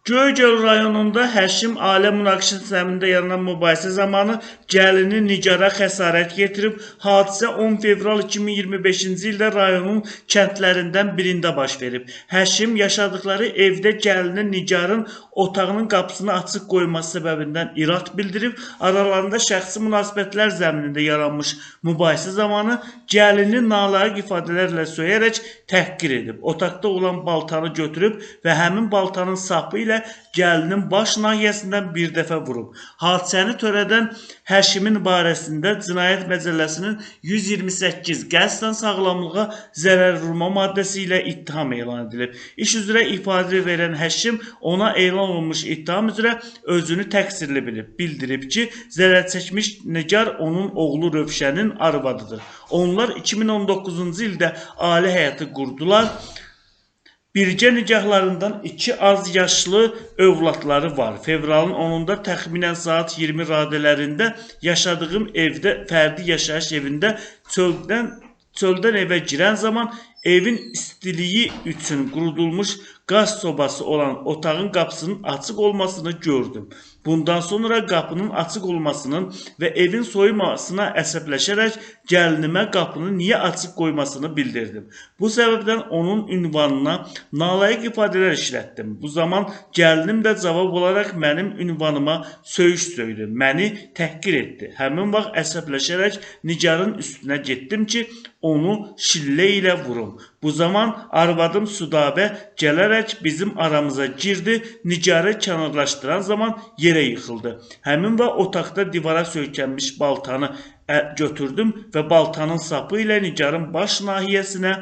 Göygöl rayonunda Həşim ailə münaqişəsi zəminində yaranan mübahisə zamanı gəlini Nicara xəsarət yetirib. Hadisə 10 fevral 2025-ci ildə rayonun kəndlərindən birində baş verib. Həşim yaşadıkları evdə gəlini Nigarın otağının qapısını açıq qoyması səbəbindən irad bildirib. Aralarında şəxsi münasibətlər zəminində yaranmış mübahisə zamanı gəlini nalayiq ifadələrlə söyərək təhqir edib. Otaqda olan baltanı götürüb və həmin baltanın sapı ilə gəlinin baş nahiyəsindən bir dəfə vurub. Hadisəni törədən Həşimin barəsində Cinayət Məcəlləsinin 128 qəsdən sağlamlığa zərər vurma maddəsi ilə ittiham elan edilib. İş üzrə ifadə verən Həşim ona elan olunmuş ittiham üzrə özünü təqsirli bilib. Bildirib ki, zərər çəkmiş Nigar onun oğlu Rövşənin arvadıdır. Onlar 2019-cu ildə ailə həyatı qurdular. Bircə nikahlarından 2 az yaşlı övladları var. Fevralın 10-da təxminən saat 20 radələrində yaşadığım evdə, fərdi yaşayış evində çöldən evə girən zaman evin istiliyi üçün qurudulmuş qaz sobası olan otağın qapısının açıq olmasını gördüm. Bundan sonra qapının açıq olmasının və evin soyumasına əsəbləşərək gəlinimə qapını niyə açıq qoymasını bildirdim. Bu səbəbdən onun ünvanına nalayiq ifadələr işlətdim. Bu zaman gəlinim də cavab olaraq mənim ünvanıma söyüş söydü, məni təhqir etdi. Həmin vaxt əsəbləşərək Nigarın üstünə getdim ki, onu şillə ilə vurum. Bu zaman arvadım Sudabə gələrək bizim aramıza girdi, Nigarı kənarlaşdıran zaman yerə yıxıldı. Həmin vaxt otaqda divara söykənmiş baltanı götürdüm və baltanın sapı ilə Nigarın baş nahiyəsinə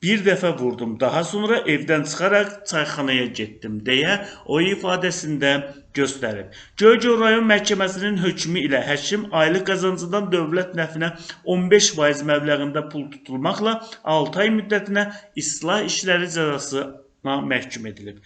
bir dəfə vurdum. Daha sonra evdən çıxaraq çayxanaya getdim deyə o ifadəsində göstərib. Göygöl rayon məhkəməsinin hökmü ilə Həşim aylıq qazancından dövlət nəfinə 15% məbləğində pul tutulmaqla 6 ay müddətinə islah işləri cəzasına məhkum edilib.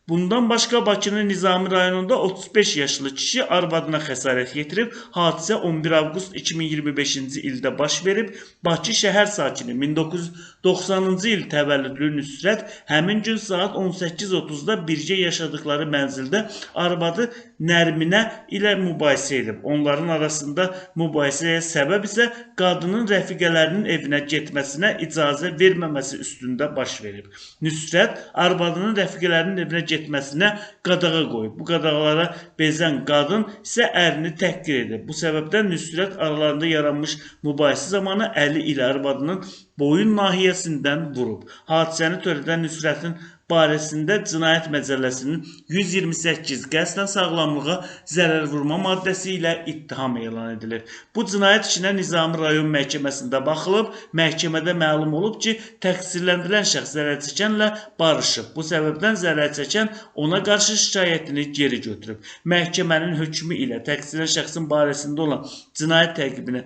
Bundan başqa Bakının Nizami rayonunda 35 yaşlı kişi arvadına xəsarət yetirib. Hadisə 11 avqust 2025-ci ildə baş verib. Bakı şəhər sakini 1990-cı il təvəllüdlü Nüsrət həmin gün saat 18:30-da birgə yaşadıkları mənzildə arvadı Nərminə ilə mübahisə edib. Onların arasında mübahisəyə səbəb isə qadının rəfiqələrinin evinə getməsinə icazə verməməsi üstündə baş verib. Nüsrət arvadının rəfiqələrinin evinə getməsinə qadağa qoyub. Bu qadağalara bezən qadın isə ərini təhqir edib. Bu səbəbdən Nüsrət aralarında yaranmış mübahisə zamanı əli ilə arvadının boyun nahiyəsindən vurub. Hadisəni törədən Nüsrətin barəsində Cinayət Məcəlləsinin 128 qəsdən sağlamlığa zərər vurma maddəsi ilə ittiham elan edilir. Bu cinayət işinə Nizami rayon məhkəməsində baxılıb, məhkəmədə məlum olub ki, təqsirləndirilən şəxs zərər çəkənlə barışıb. Bu səbəbdən zərər çəkən ona qarşı şikayətini geri götürüb. Məhkəmənin hökmü ilə təqsirlənən şəxsin barəsində olan cinayət təqibini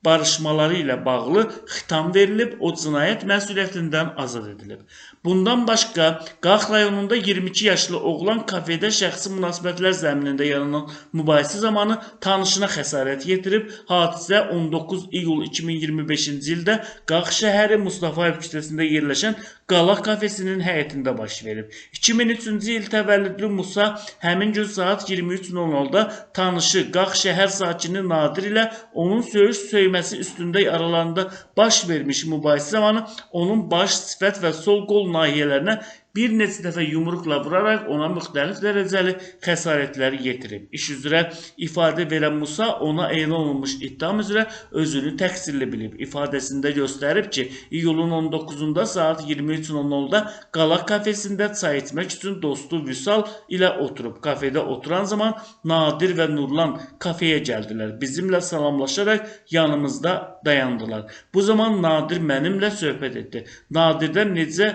barışmaları ilə bağlı xitam verilib, o cinayət məsuliyyətindən azad edilib. Bundan başqa, Qax rayonunda 22 yaşlı oğlan kafedə şəxsi münasibətlər zəminində yaranan mübahisə zamanı tanışına xəsarət yetirib. Hadisə 19 iyul 2025-ci ildə Qax şəhəri Mustafayev küçəsində yerləşən Qala kafesinin həyətində baş verib. 2003-cü il təvəllüdlü Musa həmin gün saat 23:00-da tanışı Qax şəhər sakini Nadir ilə onun söyüş söyməsi üstündə aralarında baş vermiş mübahisə zamanı onun baş, sifət və sol qol nahiyələrinə bir neçə dəfə yumruqla vuraraq ona müxtəlif dərəcəli xəsarətlər yetirib. İş üzrə ifadə verən Musa ona elan olunmuş ittiham üzrə özünü təqsirli bilib. İfadəsində göstərib ki, iyulun 19-da saat 23:00-da Qala kafesində çay içmək üçün dostu Vüsal ilə oturub. Kafedə oturan zaman Nadir və Nurlan kafeyə gəldilər. Bizimlə salamlaşaraq yanımızda dayandılar. Bu zaman Nadir mənimlə söhbət etdi. Nadirdən necə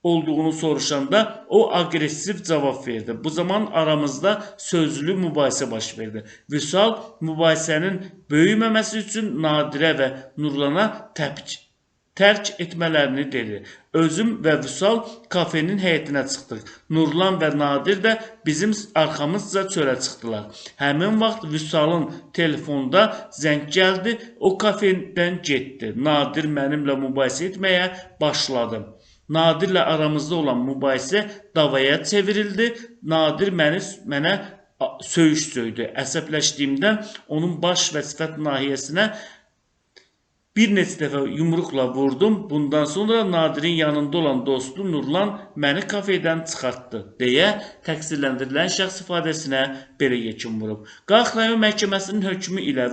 olduğunu soruşanda o agresiv cavab verdi. Bu zaman aramızda sözlü mübahisə baş verdi. Vüsal mübahisənin böyüməməsi üçün Nadirə və Nurlana tərk etmələrini dedi. Özüm və Vüsal kafenin həyətinə çıxdıq. Nurlan və Nadir də bizim arxamızca çölə çıxdılar. Həmin vaxt Vüsalın telefonda zəng gəldi. O kafedən getdi. Nadir mənimlə mübahisə etməyə başladı. Nadirlə aramızda olan mübahisə davaya çevrildi. Nadir mənə söyüş söydü. Əsəbləşdiyimdən onun baş və sifət nahiyəsinə bir neçə dəfə yumruqla vurdum. Bundan sonra Nadirin yanında olan dostu Nurlan məni kafedən çıxartdı deyə təqsirləndirilən şəxs ifadəsinə belə yekun vurub. Qax rayon məhkəməsinin hökmü ilə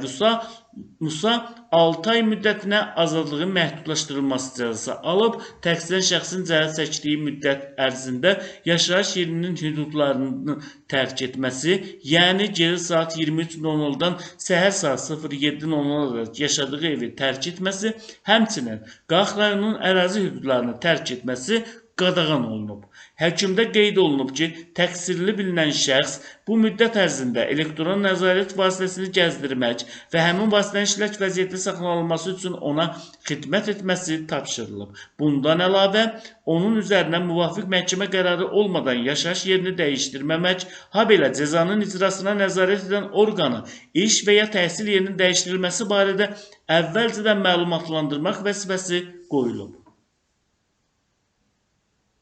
Musa 6 ay müddətinə azadlığın məhdudlaşdırılması cəzası alıb, təqsirlənən şəxsin cəza çəkdiyi müddət ərzində yaşayış yerinin hüdudlarını tərk etməsi, yəni gecə saat 23:00-dan səhər saat 07:00-a yaşadığı evi tərk etməsi, həmçinin Qax rayonunun ərazi hüdudlarını tərk etməsi qadağan olunub. Həkimdə qeyd olunub ki, təqsirli bilinən şəxs bu müddət ərzində elektron nəzarət vasitəsini gəzdirmək və həmin vasitənin işlək vəziyyətdə saxlanılması üçün ona xidmət etməsi tapşırılıb. Bundan əlavə, onun üzərinə müvafiq məhkəmə qərarı olmadan yaşayış yerini dəyişdirməmək, habelə cəzanın icrasına nəzarət edən orqanı iş və ya təhsil yerinin dəyişdirilməsi barədə əvvəlcədən məlumatlandırmaq vəzifəsi qoyulub.